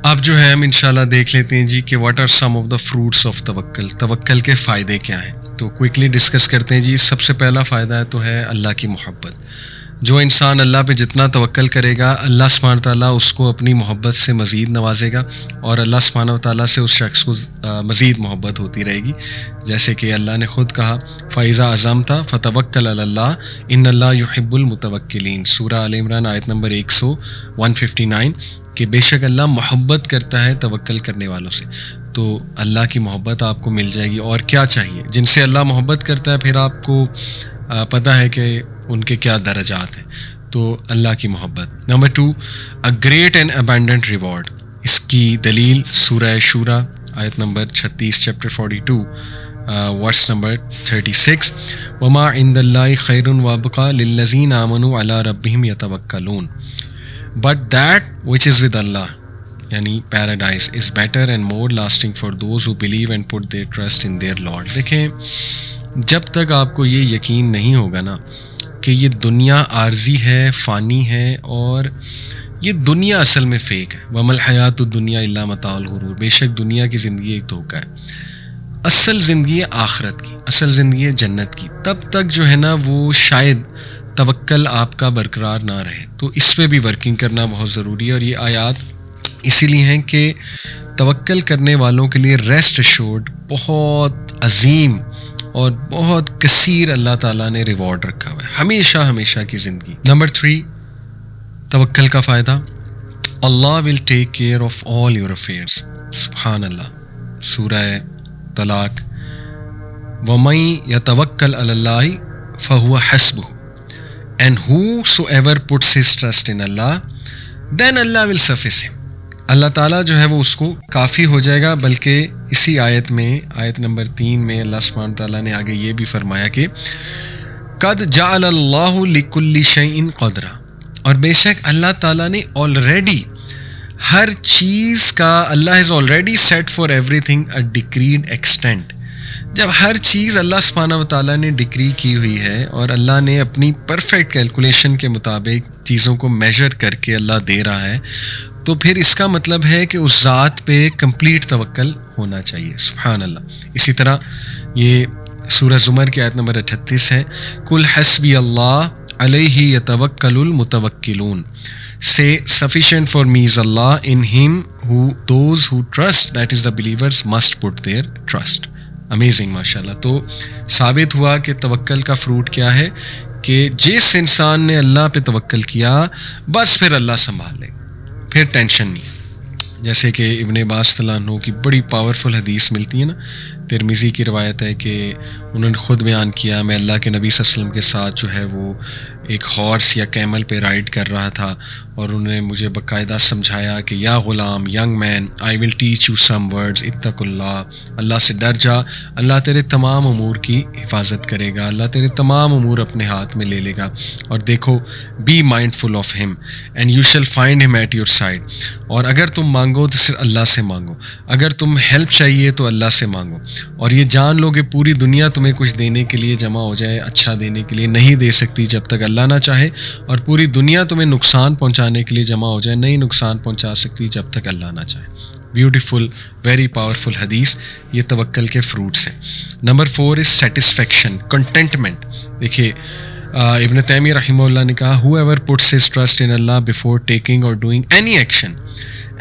اب جو ہے ہم انشاءاللہ دیکھ لیتے ہیں جی کہ what are some of the fruits of توکل، توکل کے فائدے کیا ہیں. تو کوئکلی ڈسکس کرتے ہیں جی. سب سے پہلا فائدہ تو ہے اللہ کی محبت. جو انسان اللہ پہ جتنا توکل کرے گا، اللہ سبحانہ تعالیٰ اس کو اپنی محبت سے مزید نوازے گا، اور اللہ سبحانہ تعالیٰ سے اس شخص کو مزید محبت ہوتی رہے گی. جیسے کہ اللہ نے خود کہا فَإِذَا عَزَمْتَ فَتَوَكَّلْ عَلَى اللَّهِ إِنَّ اللَّهَ يُحِبُّ الْمُتَوَكِّلِينَ. سورہ آل عمران آیت نمبر 159 کہ بے شک اللہ محبت کرتا ہے توکل کرنے والوں سے. تو اللہ کی محبت آپ کو مل جائے گی. اور کیا چاہیے؟ جن سے اللہ محبت کرتا ہے پھر آپ کو پتہ ہے کہ ان کے کیا درجات ہیں. تو اللہ کی محبت. Number 2، a great and abundant reward. اس کی دلیل سورہ شورا آیت نمبر 36 چیپٹر 42 ورس نمبر 36، وما عند اللہ خیر وابقى للذین آمنوا علی ربہم یتوکلون but that which is with Allah یعنی paradise is better and more lasting for those who believe and put their trust in their Lord. دیکھیں، جب تک آپ کو یہ یقین نہیں ہوگا نا کہ یہ دنیا عارضی ہے، فانی ہے، اور یہ دنیا اصل میں فیک ہے، وَمَا الْحَيَاةُ الدُّنْيَا إِلَّا مَتَاعُ الْغُرُورِ، بے شک دنیا کی زندگی ایک دھوکہ ہے. اصل زندگی ہے آخرت کی، اصل زندگی ہے جنت کی. تب تک جو ہے نا وہ شاید توکل آپ کا برقرار نہ رہے. تو اس پہ بھی ورکنگ کرنا بہت ضروری ہے. اور یہ آیات اسی لیے ہیں کہ توکل کرنے والوں کے لیے ریسٹ ایشورڈ بہت عظیم اور بہت کثیر اللہ تعالیٰ نے ریوارڈ رکھا ہوا ہے ہمیشہ ہمیشہ کی زندگی. نمبر 3، توکل کا فائدہ، Allah will take care of all your affairs. سبحان اللہ. سورہ طلاق، وَمَن يَتَوَكَّلْ عَلَى اللَّهِ فَهُوَ حَسْبُهُ and whosoever puts his trust in Allah then Allah will suffice him. اللہ تعالیٰ جو ہے وہ اس کو کافی ہو جائے گا. بلکہ اسی آیت میں آیت نمبر 3 میں اللہ سبحانہ تعالیٰ نے آگے یہ بھی فرمایا کہ قد جعل اللہ لکل شیء قدرا، اور بے شک اللہ تعالیٰ نے آلریڈی ہر چیز کا، Allah has already set for everything a decreed extent. جب ہر چیز اللہ سبحانہ و تعالیٰ نے ڈکری کی ہوئی ہے اور اللہ نے اپنی پرفیکٹ کیلکولیشن کے مطابق چیزوں کو میجر کر کے اللہ دے رہا ہے، تو پھر اس کا مطلب ہے کہ اس ذات پہ کمپلیٹ توکل ہونا چاہیے. سبحان اللہ. اسی طرح یہ سورہ زمر کی آیت نمبر 38 ہے، قل حسبی اللہ علیہ یتوکل المتوکلون. Say sufficient for me is Allah, in him those who trust, that is the believers, must put their trust. Amazing ماشاءاللہ. تو ثابت ہوا کہ توکل کا فروٹ کیا ہے کہ جس انسان نے اللہ پہ توکل کیا بس پھر اللہ سنبھال لے، پھر ٹینشن نہیں. جیسے کہ ابن عباس رضی اللہ عنہ کی بڑی پاورفل حدیث ملتی ہے نا، ترمذی کی روایت ہے کہ انہوں نے خود بیان کیا میں اللہ کے نبی صلی اللہ علیہ وسلم کے ساتھ جو ہے وہ ایک ہارس یا کیمل پہ رائڈ کر رہا تھا، اور انہوں نے مجھے باقاعدہ سمجھایا کہ یا غلام، young man, I will teach you some words, اتق اللہ، اللہ سے ڈر جا، اللہ تیرے تمام امور کی حفاظت کرے گا، اللہ تیرے تمام امور اپنے ہاتھ میں لے لے گا، اور دیکھو بی مائنڈ فل آف ہم اینڈ یو شیل فائنڈ ہم ایٹ یور سائڈ. اور اگر تم مانگو تو صرف اللہ سے مانگو، اگر تم ہیلپ چاہیے تو اللہ سے مانگو، اور یہ جان لو کہ پوری دنیا تمہیں کچھ دینے کے لیے جمع ہو جائے، اچھا دینے کے لیے نہیں دے سکتی جب تک اللہ نہ چاہے، اور پوری دنیا تمہیں نقصان پہنچانے کے لیے جمع ہو جائے، نہیں نقصان پہنچا سکتی جب تک اللہ نہ چاہے. بیوٹیفل، ویری پاورفل حدیث. یہ توکل کے فروٹس ہیں. نمبر 4 از سیٹسفیکشن، کنٹینٹمنٹ. دیکھیے ابن تیمیہ رحمہ اللہ نے کہا whoever puts his trust in Allah before taking or doing any action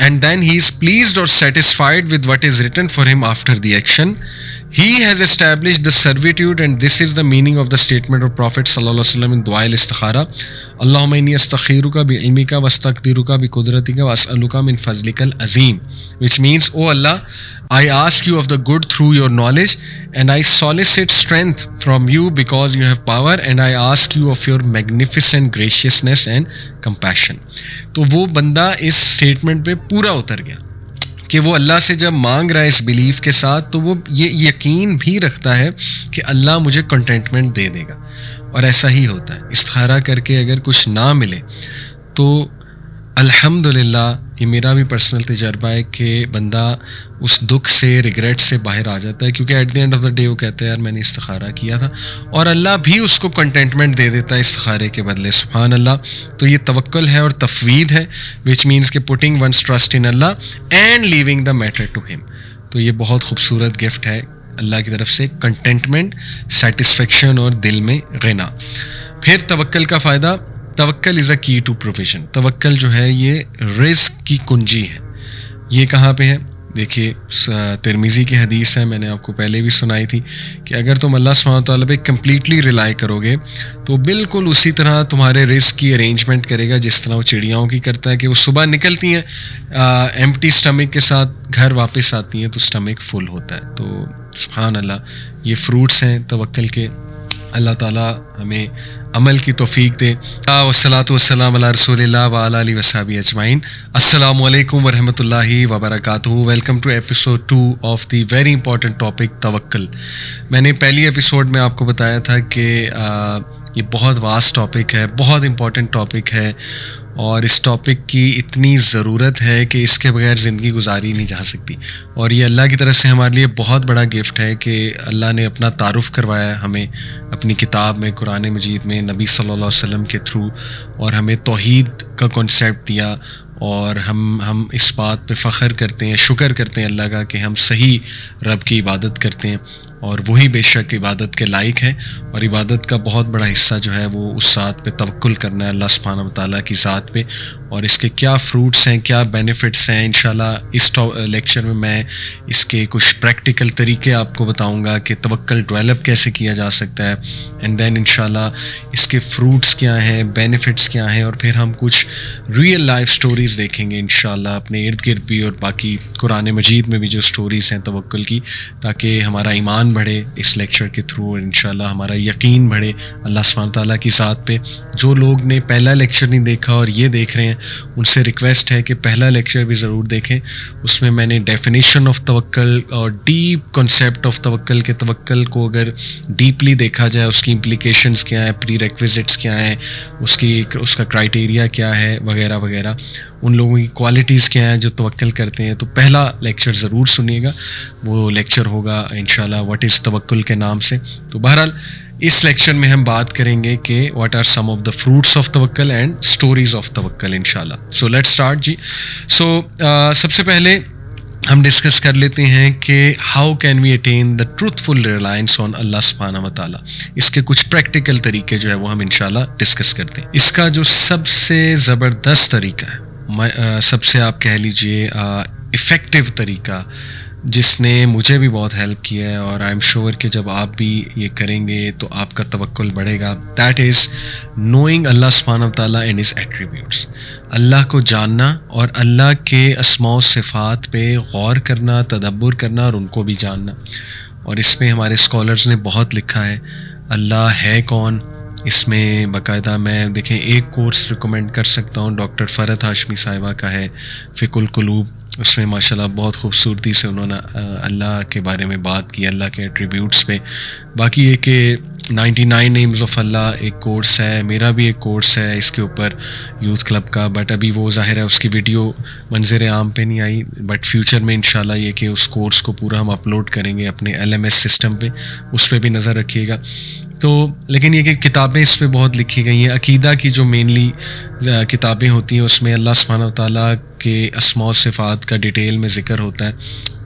and then he is pleased or satisfied with what is written for him after the action, he has established the servitude, and this is the meaning of the statement of Prophet sallallahu alaihi wasallam in dua al-istikhara, Allahumma inni astakhiruka bi ilmika wastaqdiruka bi qudratika wa as'aluka min fazlika al-azim, which means, oh Allah, I ask you of the good through your knowledge, and I solicit strength from you because you have power, and I ask you of your magnificent graciousness and compassion. تو وہ بندہ اس statement پہ پورا اتر گیا کہ وہ اللہ سے جب مانگ رہا ہے اس بیلیف کے ساتھ، تو وہ یہ یقین بھی رکھتا ہے کہ اللہ مجھے کنٹینٹمنٹ دے دے گا. اور ایسا ہی ہوتا ہے. استخارہ کر کے اگر کچھ نہ ملے تو الحمدللہ یہ میرا بھی پرسنل تجربہ ہے کہ بندہ اس دکھ سے ریگریٹ سے باہر آ جاتا ہے, کیونکہ at the end of the day وہ کہتا ہے یار میں نے استخارہ کیا تھا, اور اللہ بھی اس کو کنٹینٹمنٹ دے دیتا ہے استخارے کے بدلے. سبحان اللہ. تو یہ توکل ہے اور تفویض ہے, وچ مینس کہ putting one's trust in Allah and leaving the matter to ہم. تو یہ بہت خوبصورت گفٹ ہے اللہ کی طرف سے, کنٹینٹمنٹ, سیٹسفیکشن اور دل میں غنا. پھر توکل کا فائدہ, توکل از اے کی ٹو پروویژن. توکل جو ہے یہ رزق کی کنجی ہے. یہ کہاں پہ ہے؟ دیکھیے ترمذی کی حدیث ہے, میں نے آپ کو پہلے بھی سنائی تھی کہ اگر تم اللہ سبحانہ وتعالیٰ پہ کمپلیٹلی ریلائی کرو گے تو بالکل اسی طرح تمہارے رزق کی ارینجمنٹ کرے گا جس طرح وہ چڑیاؤں کی کرتا ہے, کہ وہ صبح نکلتی ہیں ایمپٹی اسٹمک کے ساتھ, گھر واپس آتی ہیں تو اسٹمک فل ہوتا ہے. تو سبحان اللہ, یہ فروٹس ہیں توکل کے. اللہ تعالیٰ ہمیں عمل کی توفیق دے. والصلاۃ والسلام علی رسول اللہ وعلی آلہ وصحبہ اجمعین. السلام علیکم ورحمۃ اللہ وبرکاتہ. Welcome to episode 2 of the very important topic توکل. میں نے پہلی ایپیسوڈ میں آپ کو بتایا تھا کہ یہ بہت واسٹ ٹاپک ہے, بہت امپورٹنٹ ٹاپک ہے, اور اس ٹاپک کی اتنی ضرورت ہے کہ اس کے بغیر زندگی گزاری نہیں جا سکتی. اور یہ اللہ کی طرف سے ہمارے لیے بہت بڑا گفٹ ہے کہ اللہ نے اپنا تعارف کروایا ہمیں اپنی کتاب میں, قرآن مجید میں, نبی صلی اللہ علیہ وسلم کے تھرو, اور ہمیں توحید کا کنسیپٹ دیا. اور ہم اس بات پہ فخر کرتے ہیں, شکر کرتے ہیں اللہ کا کہ ہم صحیح رب کی عبادت کرتے ہیں, اور وہی بے شک عبادت کے لائق ہے. اور عبادت کا بہت بڑا حصہ جو ہے وہ اس ذات پہ توکل کرنا ہے, اللہ سبحانہ وتعالیٰ کی ذات پہ. اور اس کے کیا فروٹس ہیں, کیا بینیفٹس ہیں, انشاءاللہ اس لیکچر میں اس کے کچھ پریکٹیکل طریقے آپ کو بتاؤں گا کہ توکل ڈیولپ کیسے کیا جا سکتا ہے. اینڈ دین انشاءاللہ اس کے فروٹس کیا ہیں, بینیفٹس کیا ہیں, اور پھر ہم کچھ ریئل لائف سٹوریز دیکھیں گے انشاءاللہ اپنے ارد گرد بھی, اور باقی قرآن مجید میں بھی جو سٹوریز ہیں توکل کی, تاکہ ہمارا ایمان بڑھے اس لیکچر کے تھرو, اور انشاءاللہ ہمارا یقین بڑھے اللہ سبحانہ تعالیٰ کی ذات پہ. جو لوگ نے پہلا لیکچر نہیں دیکھا اور یہ دیکھ رہے ہیں, ان سے ریکویسٹ ہے کہ پہلا لیکچر بھی ضرور دیکھیں. اس میں نے ڈیفینیشن آف توکل اور ڈیپ کنسیپٹ آف توکل, کہ توکل کو اگر ڈیپلی دیکھا جائے اس کی امپلیکیشنز کیا ہیں, پری ریکویزٹس کیا ہیں, اس کا کرائٹیریا کیا ہے, وغیرہ وغیرہ, ان لوگوں کی کوالٹیز کیا ہیں جو توکل کرتے ہیں. تو پہلا لیکچر ضرور سنیے گا, وہ لیکچر ہوگا انشاءاللہ واٹ از توکل کے نام سے. تو بہرحال اس لیکچر میں ہم بات کریں گے کہ what are some of the fruits of توکل اینڈ اسٹوریز آف توکل انشاءاللہ. سو لیٹ اسٹارٹ جی. سو سب سے پہلے ہم ڈسکس کر لیتے ہیں کہ how can we attain the truthful reliance on Allah سبحانہ وتعالیٰ. اس کے کچھ پریکٹیکل طریقے جو ہے وہ ہم انشاءاللہ ڈسکس کرتے ہیں. اس کا جو سب سے زبردست طریقہ ہے, سب سے آپ کہہ لیجئے افیکٹو طریقہ, جس نے مجھے بھی بہت ہیلپ کیا ہے, اور آئی ایم شیور کہ جب آپ بھی یہ کریں گے تو آپ کا توکل بڑھے گا, دیٹ از نوئنگ اللہ سبحانہ وتعالیٰ اینڈ ہز ایٹریبیوٹس. اللہ کو جاننا اور اللہ کے اسماء و صفات پہ غور کرنا, تدبر کرنا, اور ان کو بھی جاننا. اور اس میں ہمارے اسکالرز نے بہت لکھا ہے اللہ ہے کون. اس میں باقاعدہ میں دیکھیں ایک کورس ریکمینڈ کر سکتا ہوں, ڈاکٹر فرحت ہاشمی صاحبہ کا ہے فقہ القلوب. اس میں ماشاءاللہ بہت خوبصورتی سے انہوں نے اللہ کے بارے میں بات کی, اللہ کے ایٹریبیوٹس پہ. باقی یہ کہ 99 نیمز آف اللہ ایک کورس ہے, میرا بھی ایک کورس ہے اس کے اوپر یوتھ کلب کا, بٹ ابھی وہ ظاہر ہے اس کی ویڈیو منظر عام پہ نہیں آئی, بٹ فیوچر میں انشاءاللہ یہ کہ اس کورس کو پورا ہم اپلوڈ کریں گے اپنے LMS سسٹم پہ, اس پہ بھی نظر رکھیے گا. تو لیکن یہ کہ کتابیں اس پہ بہت لکھی گئی ہیں, عقیدہ کی جو مینلی کتابیں ہوتی ہیں اس میں اللہ سبحانہ وتعالیٰ کے اسماء و صفات کا ڈیٹیل میں ذکر ہوتا ہے.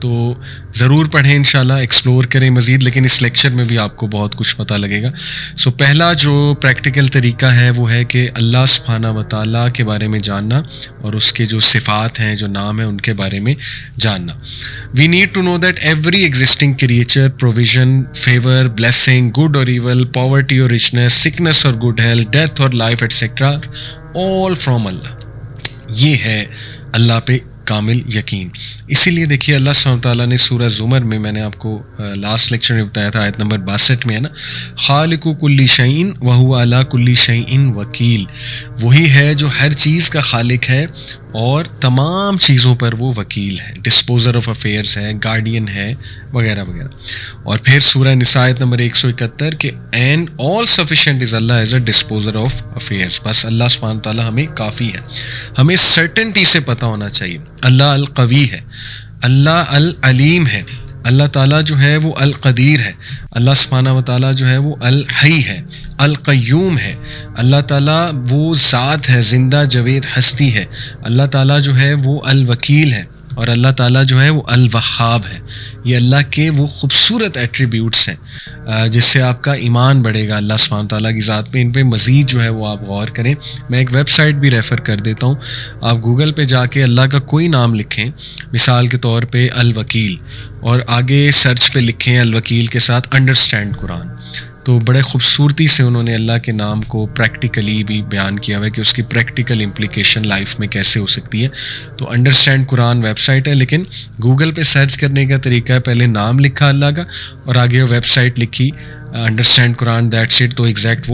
تو ضرور پڑھیں انشاءاللہ, ایکسپلور کریں مزید, لیکن اس لیکچر میں بھی آپ کو بہت کچھ پتہ لگے گا. سو پہلا جو پریکٹیکل طریقہ ہے وہ ہے کہ اللہ سبحانہ وتعالیٰ کے بارے میں جاننا, اور اس کے جو صفات ہیں, جو نام ہیں, ان کے بارے میں جاننا. We need to know that every existing creature, provision, favour, blessing, good اور ایول, پاورٹی اور رچنس, سکنس اور گڈ ہیلتھ, ڈیتھ اور life etcetera, all from Allah. یہ ہے اللہ پہ کامل یقین. اسی لیے دیکھیے اللہ سبحانہ تعالیٰ نے سورہ زمر میں نے آپ کو لاسٹ لیکچر میں بتایا تھا, آیت نمبر 62 میں ہے نا, خالق کل شیء وہو علی کل شیء وکیل. وہی ہے جو ہر چیز کا خالق ہے اور تمام چیزوں پر وہ وکیل ہے, ڈسپوزر آف افیئرس ہے, گارڈین ہے, وغیرہ وغیرہ. اور پھر سورہ نساء آیت نمبر 171 کہ and all sufficient is Allah as a disposer of affairs. بس اللہ سبحانہ تعالیٰ ہمیں کافی ہے. ہمیں سرٹنٹی سے پتہ ہونا چاہیے اللہ القوی ہے, اللہ العلیم ہے, اللہ تعالیٰ جو ہے وہ القدیر ہے, اللہ سبحانہ و تعالیٰ جو ہے وہ الحی ہے, القیوم ہے, اللہ تعالیٰ وہ ذات ہے, زندہ جاوید ہستی ہے, اللہ تعالیٰ جو ہے وہ الوکیل ہے, اور اللہ تعالیٰ جو ہے وہ الوہاب ہے. یہ اللہ کے وہ خوبصورت ایٹریبیوٹس ہیں جس سے آپ کا ایمان بڑھے گا اللہ سبحانہ تعالیٰ کی ذات پہ. ان پہ مزید جو ہے وہ آپ غور کریں. میں ایک ویب سائٹ بھی ریفر کر دیتا ہوں, آپ گوگل پہ جا کے اللہ کا کوئی نام لکھیں, مثال کے طور پہ الوکیل, اور آگے سرچ پہ لکھیں الوکیل کے ساتھ انڈرسٹینڈ قرآن, تو بڑے خوبصورتی سے انہوں نے اللہ کے نام کو پریکٹیکلی بھی بیان کیا ہوا ہے کہ اس کی پریکٹیکل امپلیکیشن لائف میں کیسے ہو سکتی ہے. تو انڈرسٹینڈ قرآن ویب سائٹ ہے, لیکن گوگل پہ سرچ کرنے کا طریقہ ہے پہلے نام لکھا اللہ کا اور آگے ویب سائٹ لکھی انڈرسٹینڈ قرآن, دیٹس اٹ. تو ایگزیکٹ